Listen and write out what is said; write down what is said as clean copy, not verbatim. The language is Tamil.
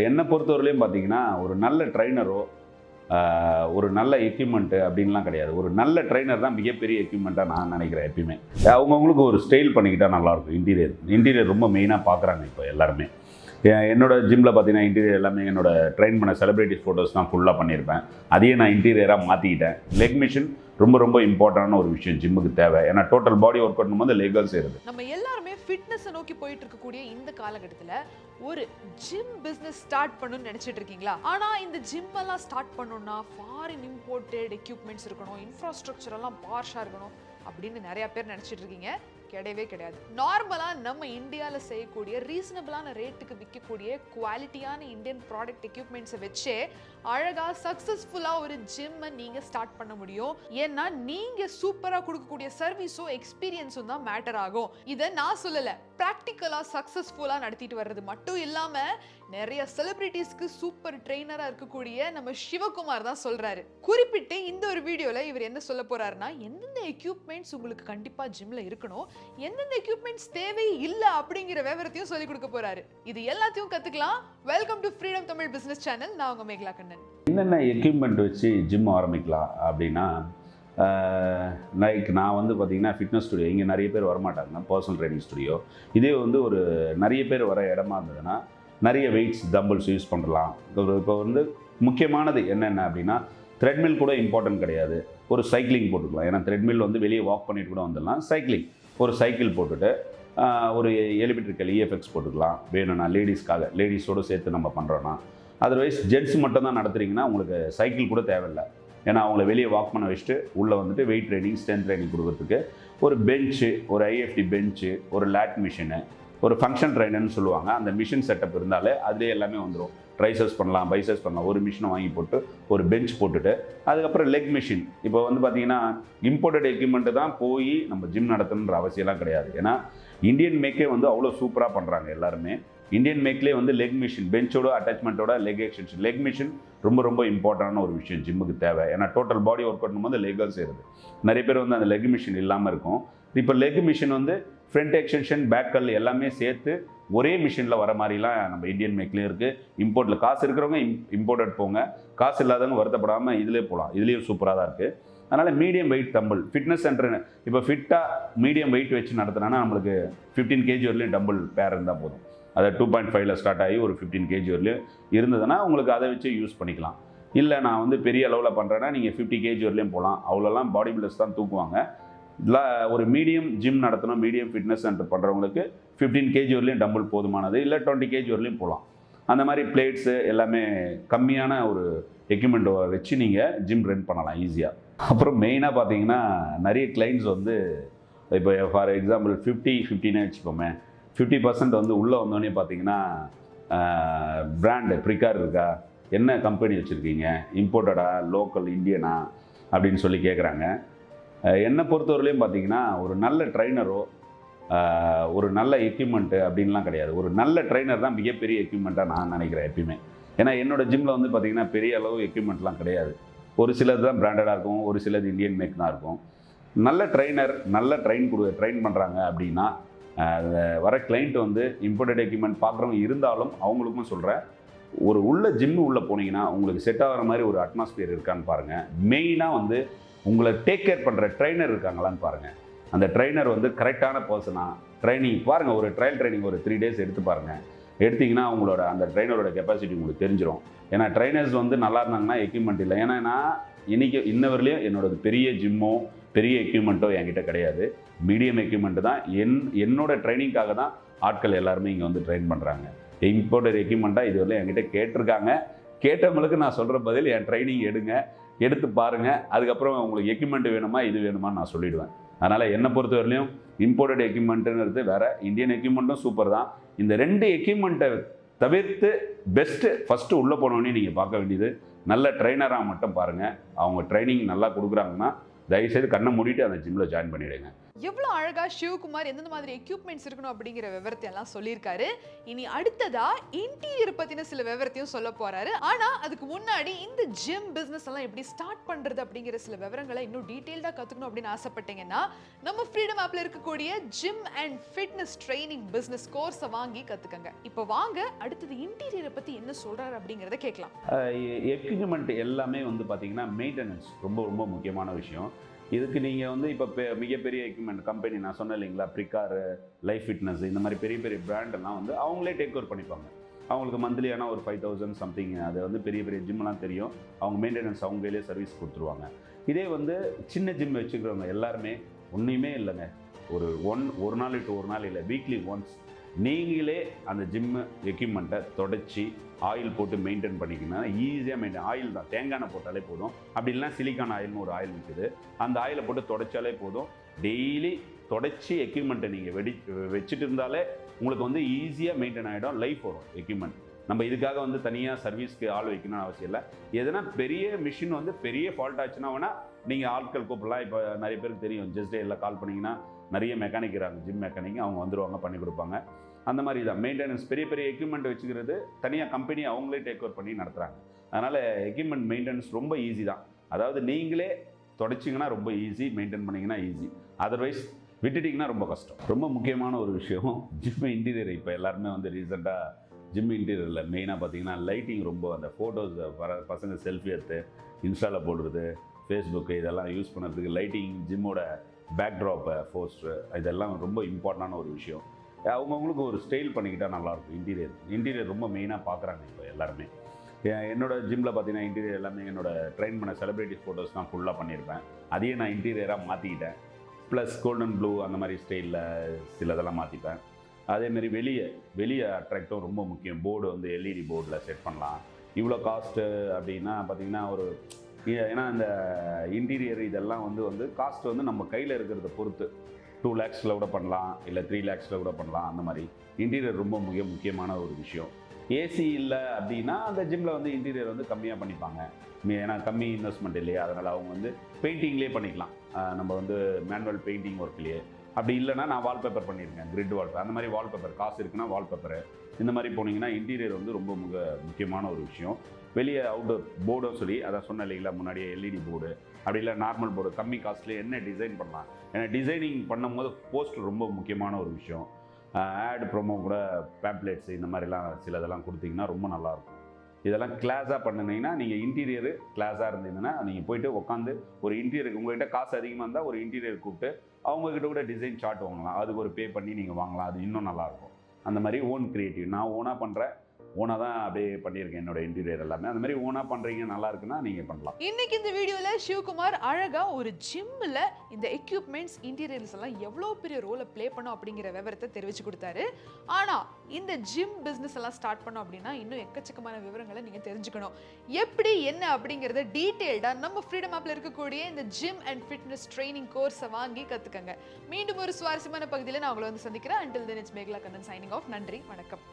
என்னை பொறுத்தவரையிலையும் பார்த்தீங்கன்னா, ஒரு நல்ல ட்ரெய்னரோ, ஒரு நல்ல எக்யூப்மெண்ட்டு அப்படின்லாம் கிடையாது. ஒரு நல்ல ட்ரெய்னர் தான் மிகப்பெரிய எக்யூப்மெண்ட்டாக நான் நினைக்கிறேன் எப்பயுமே. அவங்கவங்களுக்கு ஒரு ஸ்டைல் பண்ணிக்கிட்டால் நல்லாயிருக்கும். இன்டீரியர் ரொம்ப மெயினாக பார்க்குறாங்க இப்போ எல்லாருமே. என்னோட ஜிம்மில் பார்த்தீங்கன்னா, இன்டீரியர் எல்லாமே என்னோட ட்ரெயின் பண்ண செலிபிரிட்டிஸ் ஃபோட்டோஸ் தான் ஃபுல்லாக பண்ணியிருப்பேன். அதையே நான் இன்டீரியராக மாற்றிக்கிட்டேன். லெக் மிஷின் ரொம்ப ரொம்ப இம்பார்ட்டண்டான ஒரு விஷயம் ஜிம்முக்கு தேவை. ஏன்னா டோட்டல் பாடி ஒர்க் அவுட் போது லெக்கல் சேருது. நம்ம எல்லாருமே ஃபிட்னஸை நோக்கி போயிட்டு இருக்கக்கூடிய இந்த காலகட்டத்தில் ஒரு ஜிம் பிஸ்னஸ் ஸ்டார்ட் பண்ணணும்னு நினைச்சிட்டு இருக்கீங்களா? ஆனா இந்த ஜிம் எல்லாம் ஸ்டார்ட் பண்ணணும்னா ஃபாரின் இம்போர்ட்டட் எக்யூப்மெண்ட்ஸ் இருக்கணும், இன்ஃப்ராஸ்ட்ரக்சர் எல்லாம் பார்ஷா இருக்கணும் அப்படின்னு நிறைய பேர் நினைச்சிட்டு இருக்கீங்க. கிடையவே கிடையாது. நார்மலா நம்ம இந்தியாவில் செய்யக்கூடிய ரீசனபிளான ரேட்டுக்கு விற்கக்கூடிய குவாலிட்டியான இந்தியன் ப்ராடக்ட் எக்யூப்மெண்ட்ஸை வச்சே அழகா சக்சஸ்ஃபுல்லா ஒரு ஜிம்மை நீங்க ஸ்டார்ட் பண்ண முடியும். ஏன்னா நீங்க சூப்பரா கொடுக்கக்கூடிய சர்வீஸும் எக்ஸ்பீரியன்ஸும் தான் மேட்டர் ஆகும். இதை நான் சொல்லல, பிராக்டிக்கலா சக்சஸ்ஃபுல்லா நடத்திட்டு வர்றது மட்டும் இல்லாம நிறைய செலிபிரிட்டிஸ்க்கு சூப்பர் ட்ரெயினரா இருக்கக்கூடிய நம்ம சிவகுமார் தான் சொல்றாரு. குறிப்பிட்டு இந்த ஒரு வீடியோல இவர் என்ன சொல்ல போறாருன்னா, எந்தெந்த எக்யூப்மெண்ட்ஸ் உங்களுக்கு கண்டிப்பா ஜிம்ல இருக்கணும், எந்தெந்த எக்யூப்மெண்ட்ஸ் தேவை இல்ல அப்படிங்கிற விவரத்தையும் சொல்லி கொடுக்க போறாரு. இது எல்லாத்தையும் கத்துக்கலாம். Welcome to freedom Tamil business channel. நான் உங்க மேகலா கண்ணன். என்னென்ன எக்யூப்மெண்ட் வச்சு ஜிம் ஆரம்பிக்கலாம் அப்படின்னா, லைக் நான் வந்து பார்த்தீங்கன்னா ஃபிட்னஸ் ஸ்டுடியோ, இங்கே நிறைய பேர் வரமாட்டாங்க, பர்சனல் ட்ரைனிங் ஸ்டுடியோ. இதே வந்து ஒரு நிறைய பேர் வர இடமா இருந்ததுன்னா நிறைய வெயிட்ஸ் டம்பிள்ஸ் யூஸ் பண்ணலாம். இப்போ வந்து முக்கியமானது என்னென்ன அப்படின்னா, த்ரெட்மில் கூட இம்பார்ட்டன்ட் கிடையாது. ஒரு சைக்கிளிங் போட்டுக்கலாம். ஏன்னா த்ரெட்மில் வந்து வெளியே வாக் பண்ணிட்டு கூட வந்துடலாம். சைக்கிளிங், ஒரு சைக்கிள் போட்டுட்டு ஒரு எலிமெட்ரிக்கல் இஎஃப்எக்ஸ் போட்டுக்கலாம் வேணும்னா, லேடிஸோடு சேர்த்து நம்ம பண்ணுறோன்னா. அதர்வைஸ் ஜென்ட்ஸ் மட்டும் தான் நடத்துகிறீங்கன்னா உங்களுக்கு சைக்கிள் கூட தேவையில்லை. ஏன்னா அவங்கள வெளியே வாக் பண்ண வச்சுட்டு உள்ளே வந்துட்டு வெயிட் ட்ரைனிங், ஸ்ட்ரென்த் ட்ரைனிங் கொடுக்கறதுக்கு ஒரு பெஞ்சு, ஒரு ஐஎஃப்டி பெஞ்சு, ஒரு லேட் மிஷினு, ஒரு ஃபங்க்ஷன் ட்ரைனர்னு சொல்லுவாங்க, அந்த மிஷின் செட்டப் இருந்தாலே அதிலே எல்லாமே வந்துடும். ட்ரைசஸ் பண்ணலாம், பைசஸ் பண்ணலாம். ஒரு மிஷினை வாங்கி போட்டு ஒரு பெஞ்ச் போட்டுட்டு அதுக்கப்புறம் லெக் மிஷின். இப்போ வந்து பார்த்தீங்கன்னா இம்போர்ட்டட் எக்யூப்மெண்ட்டு தான் போய் நம்ம ஜிம் நடத்தணுன்ற அவசியம்லாம் கிடையாது. ஏன்னா இந்தியன் மேக்கே வந்து அவ்வளோ சூப்பராக பண்ணுறாங்க எல்லாருமே. இந்தியன் மேக்லேயே வந்து லெக் மிஷின், பெஞ்சோட அட்டாச்மெண்ட்டோட லெக் எக்ஸ்டென்ஷன். லெக் மிஷின் ரொம்ப ரொம்ப இம்பார்ட்டண்டான ஒரு விஷயம் ஜிம்முக்கு தேவை. ஏன்னா டோட்டல் பாடி ஒர்க் அவுட் போது லெக்கல் சேருது. நிறைய பேர் வந்து அந்த லெக் மிஷின் இல்லாமல் இருக்கும். இப்போ லெக் மிஷின் வந்து ஃப்ரண்ட் எக்ஸ்டென்ஷன், பேக் கல் எல்லாமே சேர்த்து ஒரே மிஷினில் வர மாதிரிலாம் நம்ம இந்தியன் மேக்லேயும் இருக்குது. இம்போர்ட்டில் காசு இருக்கிறவங்க இம்போர்ட்டட் போங்க, காசு இல்லாதவங்க வருத்தப்படாமல் இதிலே போகலாம். இதுலேயும் சூப்பராக தான் இருக்குது. அதனால் medium weight dumbbell fitness center இப்போ ஃபிட்டாக மீடியம் வெயிட் வச்சு நடத்துனா நம்மளுக்கு 15 kg வரலையும் டம்பிள் பேர் இருந்தால் போதும். அதை 2.5ல் ஸ்டார்ட் ஆகி ஒரு 15 kg வரலையும் இருந்ததுன்னா உங்களுக்கு அதை வச்சு யூஸ் பண்ணிக்கலாம். இல்லை நான் வந்து பெரிய அளவில் பண்ணுறேன்னா நீங்கள் 50 kg வரலையும் போகலாம். அவ்வளோலாம் பாடி பில்டர்ஸ் தான் தூக்குவாங்க. இல்லை ஒரு மீடியம் ஜிம் நடத்தணும், மீடியம் ஃபிட்னஸ் சென்டர் பண்ணுறவங்களுக்கு 15 kg வரலையும் டம்பிள் போதுமானது. இல்லை 20 kg வரலையும் போகலாம். அந்த மாதிரி பிளேட்ஸு எல்லாமே கம்மியான ஒரு எக்யூப்மெண்ட்டை வச்சு நீங்கள் ஜிம் ரன் பண்ணலாம் ஈஸியாக. அப்புறம் மெயினாக பார்த்தீங்கன்னா நிறைய கிளைண்ட்ஸ் வந்து இப்போ ஃபார் எக்ஸாம்பிள் 50-50ன்னு வச்சுக்கோமே, 50% வந்து உள்ளே வந்தோடனே பார்த்தீங்கன்னா பிராண்டு ப்ரிகார் இருக்கா, என்ன கம்பெனி வச்சுருக்கீங்க, இம்போர்ட்டடா, லோக்கல், இந்தியனா அப்படின்னு சொல்லி கேட்குறாங்க. என்னை பொறுத்தவரையிலையும் பார்த்தீங்கன்னா ஒரு நல்ல ட்ரெய்னரோ, ஒரு நல்ல எக்யூப்மெண்ட்டு அப்படின்லாம் கிடையாது. ஒரு நல்ல ட்ரெய்னர் தான் மிகப்பெரிய எக்யூப்மெண்ட்டாக நான் நினைக்கிறேன் எப்பயுமே. ஏன்னா என்னோடய ஜிம்மில் வந்து பார்த்திங்கன்னா பெரிய அளவு எக்யூப்மெண்ட்லாம் கிடையாது. ஒரு சிலது தான் பிராண்டடாக இருக்கும், ஒரு சிலது இந்தியன் மேக் தான் இருக்கும். நல்ல ட்ரெய்னர் நல்ல ட்ரெயின் பண்ணுறாங்க அப்படின்னா வர கிளைண்ட் வந்து இம்போர்ட்டட் எக்யூப்மெண்ட் பார்க்குறவங்க இருந்தாலும் அவங்களுக்கும் சொல்கிறேன், ஒரு உள்ள ஜிம்மு உள்ளே போனீங்கன்னா உங்களுக்கு செட் ஆகிற மாதிரி ஒரு அட்மாஸ்பியர் இருக்கான்னு பாருங்கள். மெயினாக வந்து உங்களை டேக் கேர் பண்ணுற ட்ரெய்னர் இருக்காங்களான்னு பாருங்கள். அந்த ட்ரெய்னர் வந்து கரெக்டான பர்சனாக ட்ரைனிங் பாருங்கள். ஒரு ட்ரையல் ட்ரைனிங் ஒரு 3 days எடுத்து பாருங்கள். எடுத்திங்கன்னா உங்களோட அந்த ட்ரெய்னரோட கெப்பாசிட்டி உங்களுக்கு தெரிஞ்சிடும். ஏன்னா ட்ரைனர்ஸ் வந்து நல்லா இருந்தாங்கன்னா எக்யூப்மெண்ட் இல்லை. ஏன்னா நான் இன்ன வரலையும் என்னோடது பெரிய ஜிம்மோ பெரிய எக்யூப்மெண்ட்டோ என்கிட்ட கிடையாது. மீடியம் எக்யூப்மெண்ட்டு தான். என்னோட ட்ரைனிங்காக தான் ஆட்கள் எல்லாருமே இங்கே வந்து ட்ரெயின் பண்ணுறாங்க. இம்போர்ட்டட் எக்யூப்மெண்ட்டாக இது வரலையும் என்கிட்ட கேட்டிருக்காங்க. கேட்டவங்களுக்கு நான் சொல்கிற பதில் என் ட்ரைனிங் எடுத்து பாருங்கள். அதுக்கப்புறம் உங்களுக்கு எக்யூப்மெண்ட் வேணுமா இது வேணுமான்னு நான் சொல்லிவிடுவேன். அதனால் என்னை பொறுத்தவரையிலையும் இம்போர்ட்டட் எக்யூப்மெண்ட்டுங்கிறது வேறு, இந்தியன் எக்யூப்மெண்ட்டும் சூப்பர் தான். இந்த 2 எக்யூப்மெண்ட்டை தவிர்த்து பெஸ்ட்டு ஃபஸ்ட்டு உள்ளே போனோடனே நீங்கள் பார்க்க வேண்டியது நல்ல ட்ரெய்னராக மட்டும் பாருங்கள். அவங்க ட்ரைனிங் நல்லா கொடுக்குறாங்கன்னா தயவுசெய்து கண்ணை மூடிட்டு அந்த ஜிம்மில் ஜாயின் பண்ணிவிடுங்க. எவ்வளவு அழகா சிவகுமார் எந்தெந்த மாதிரி எக்யூப்மெண்ட்ஸ் இருக்கணும் அப்படிங்கிற விவரத்தை எல்லாம் சொல்லியிருக்காரு. இனி அடுத்ததா இன்டீரியர் பத்தின சில விவரத்தையும் சொல்ல போறாரு. ஆனா அதுக்கு முன்னாடி இந்த ஜிம் பிசினஸ் எல்லாம் எப்படி ஸ்டார்ட் பண்றது அப்படிங்கிற சில விவரங்களை இன்னும் டீடைல்டா கத்துக்கணும் அப்படின்னு ஆசைப்பட்டீங்கன்னா நம்ம ஃப்ரீடம் ஆப்ல இருக்கக்கூடிய gym and fitness training business கோர்ஸை வாங்கி கத்துக்கங்க. இப்போ வாங்க அடுத்தது இன்டீரியரை பத்தி என்ன சொல்றாரு அப்படிங்கறத கேட்கலாம். எக்யூப்மெண்ட் எல்லாமே வந்து பாத்தீங்கன்னா மெயின்டெனன்ஸ் ரொம்ப ரொம்ப முக்கியமான விஷயம். இதுக்கு நீங்கள் வந்து இப்போ மிகப்பெரிய எக்யூப்மெண்ட் கம்பெனி நான் சொன்னேன் இல்லைங்களா, ப்ரிகார், லைஃப் ஃபிட்னஸ், இந்த மாதிரி பெரிய பெரிய பிராண்டெல்லாம் வந்து அவங்களே டேக் ஓவர் பண்ணிப்பாங்க. அவங்களுக்கு மந்த்லி ஆனால் ஒரு 5000 சம்திங். அது வந்து பெரிய பெரிய ஜிம்லாம் தெரியும், அவங்க மெயின்டெனன்ஸ் அவங்களே சர்வீஸ் கொடுத்துருவாங்க. இதே வந்து சின்ன ஜிம் வச்சுக்கிறவங்க எல்லாருமே ஒன்றுமே இல்லைங்க, ஒரு நாள் விட்டு ஒரு நாள் இல்லை, வீக்லி ஒன்ஸ் நீங்களே அந்த ஜிம்மு எக்யூப்மெண்ட்டை தொடச்சி ஆயில் போட்டு மெயின்டைன் பண்ணிக்கணும்னா ஈஸியாக மெயின்டைன். ஆயில் தான், தேங்காய் எண்ணெய் போட்டாலே போதும். அப்படி இல்லைனா சிலிக்கான் ஆயில்னு ஒரு ஆயில் விற்குது, அந்த ஆயிலை போட்டு தொடச்சாலே போதும். டெய்லி தொடச்சி எக்யூப்மெண்ட்டை நீங்கள் வச்சுட்டு இருந்தாலே உங்களுக்கு வந்து ஈஸியாக மெயின்டைன் ஆகிடும், லைஃப் வரும் எக்யூப்மெண்ட். நம்ம இதுக்காக வந்து தனியாக சர்வீஸ்க்கு ஆள் வைக்கணும்னு அவசியம் இல்லை. எதனா பெரிய மிஷின் வந்து பெரிய ஃபால்ட் ஆச்சுன்னா வேணால் நீங்கள் ஆட்கள் கூப்பிடலாம். இப்போ நிறைய பேருக்கு தெரியும், ஜஸ்ட் டேயில் கால் பண்ணிங்கன்னா நிறைய மெக்கானிக் இருக்காங்க, ஜிம் மெக்கானிக், அவங்க வந்துடுவாங்க, பண்ணி கொடுப்பாங்க. அந்த மாதிரி தான் மெயின்டெனன்ஸ். பெரிய பெரிய எக்யூப்மெண்ட் வச்சுக்கிறது தனியாக கம்பெனி அவங்களே டேக் ஓவர் பண்ணி நடத்துகிறாங்க. அதனால் எக்யூப்மெண்ட் மெயின்டெனன்ஸ் ரொம்ப ஈஸி தான். அதாவது நீங்களே தொடச்சிங்கன்னா ரொம்ப ஈஸி, மெயின்டைன் பண்ணிங்கன்னா ஈஸி. அதர்வைஸ் விட்டுட்டிங்கன்னா ரொம்ப கஷ்டம். ரொம்ப முக்கியமான ஒரு விஷயம் ஜிம் இன்டீரியர். இப்போ எல்லாருமே வந்து ரீசெண்டாக ஜிம் இன்டீரியரில் மெயினாக பார்த்தீங்கன்னா லைட்டிங் ரொம்ப, அந்த ஃபோட்டோஸ் பசங்க செல்ஃபி எடுத்து இன்ஸ்டாவில் போடுறது, ஃபேஸ்புக்கு இதெல்லாம் யூஸ் பண்ணுறதுக்கு லைட்டிங், ஜிம்மோட பேக்ட்ராப்பு, போஸ்டர், இதெல்லாம் ரொம்ப இம்பார்ட்டண்டான ஒரு விஷயம். அவங்கவுங்களுக்கு ஒரு ஸ்டைல் பண்ணிக்கிட்டால் நல்லாயிருக்கும். இன்டீரியர் ரொம்ப மெயினாக பார்க்குறாங்க இப்போ எல்லாருமே. என்னோடய ஜிம்மில் பார்த்தீங்கன்னா இன்டீரியர் எல்லாமே என்னோடய ட்ரெயின் பண்ண செலிப்ரிட்டி ஃபோட்டோஸ் தான் ஃபுல்லாக பண்ணியிருப்பேன். அதையே நான் இன்டீரியராக மாற்றிக்கிட்டேன். ப்ளஸ் கோல்டன் ப்ளூ அந்த மாதிரி ஸ்டைலில் சிலதெல்லாம் மாற்றிப்பேன். அதேமாரி வெளியே அட்ராக்டும் ரொம்ப முக்கியம். போர்டு வந்து எல்இடி போர்டில் செட் பண்ணலாம். இவ்வளோ காஸ்ட்டு அப்படின்னா பார்த்தீங்கன்னா ஏன்னா இந்த இன்டீரியர் இதெல்லாம் வந்து காஸ்ட் வந்து நம்ம கையில் இருக்கிறத பொறுத்து 2 lakhsல கூட பண்ணலாம், இல்லை 3 lakhsல கூட பண்ணலாம். அந்த மாதிரி இன்டீரியர் ரொம்ப முக்கியமான ஒரு விஷயம். ஏசி இல்லை அப்படின்னா அந்த ஜிம்மில் வந்து இன்டீரியர் வந்து கம்மியாக பண்ணிப்பாங்க. ஏன்னா கம்மி இன்வெஸ்ட்மெண்ட் இல்லையா, அதனால் அவங்க வந்து பெயிண்டிங்லேயே பண்ணிக்கலாம். நம்ம வந்து மேனுவல் பெயிண்டிங் ஒர்க்லேயே. அப்படி இல்லைனா நான் வால்பேப்பர் பண்ணியிருக்கேன், கிரிட் வால்பேப்பர். அந்த மாதிரி வால்பேப்பர் காசு இருக்குன்னா வால்பேப்பரு இந்த மாதிரி போனீங்கன்னா இன்டீரியர் வந்து ரொம்ப முக்கியமான ஒரு விஷயம். வெளியே அவுட்டோர் போர்டும் சொல்லி, அதை சொன்ன இல்லைங்களா முன்னாடியே, எல்இடி போர்டு அப்படி இல்லை நார்மல் போர்டு, கம்மி காஸ்ட்லேயே என்ன டிசைன் பண்ணலாம். ஏன்னா டிசைனிங் பண்ணும்போது போஸ்டர் ரொம்ப முக்கியமான ஒரு விஷயம். ஆட் ப்ரோமோ கூட பேம்ப்ளேட்ஸ் இந்த மாதிரிலாம் சிலதெல்லாம் கொடுத்தீங்கன்னா ரொம்ப நல்லாயிருக்கும். இதெல்லாம் கிளாஸாக பண்ணினீங்கன்னா, நீங்கள் இன்டீரியரு கிளாஸாக இருந்தீங்கன்னா நீங்கள் போய்ட்டு உட்காந்து ஒரு இன்டீரியருக்கு, உங்கள்கிட்ட காசு அதிகமாக இருந்தால் ஒரு இன்டீரியர் கூப்பிட்டு அவங்கக்கிட்ட கூட டிசைன் சார்ட் வாங்கலாம். அதுக்கு ஒரு பே பண்ணி நீங்கள் வாங்கலாம், அது இன்னும் நல்லாயிருக்கும். அந்த மாதிரி ஓன் கிரியேட்டிவ் நான் ஓனாக பண்ணுறேன், ஓனாக தான் அப்படியே பண்ணியிருக்கேன் என்னோட இன்டீரியர் எல்லாமே. அந்த மாதிரி ஓனாக பண்ணுறீங்க, நல்லா இருக்குன்னா நீங்கள் பண்ணலாம். இன்னைக்கு இந்த வீடியோவில் சிவகுமார் அழகாக ஒரு ஜிம்மில் இந்த எக்யூப்மெண்ட்ஸ் இன்டீரியர்ஸ் எல்லாம் எவ்வளோ பெரிய ரோலை ப்ளே பண்ணும் அப்படிங்கிற விவரத்தை தெரிவித்து கொடுத்தாரு. ஆனால் இந்த ஜிம் பிஸ்னஸ் எல்லாம் ஸ்டார்ட் பண்ணோம் அப்படின்னா இன்னும் எக்கச்சக்கமான விவரங்களை நீங்கள் தெரிஞ்சுக்கணும். எப்படி என்ன அப்படிங்கிறத டீட்டெயில்டாக நம்ம ஃப்ரீடம் ஆப்பில் இருக்கக்கூடிய இந்த ஜிம் அண்ட் ஃபிட்னஸ் ட்ரைனிங் கோர்ஸை வாங்கி கற்றுக்கங்க. மீண்டும் ஒரு சுவாரஸ்யமான பகுதியில் நான் உங்களை வந்து சந்திக்கிறேன். Until then, it's Meghla Kannan signing off. நன்றி, வணக்கம்.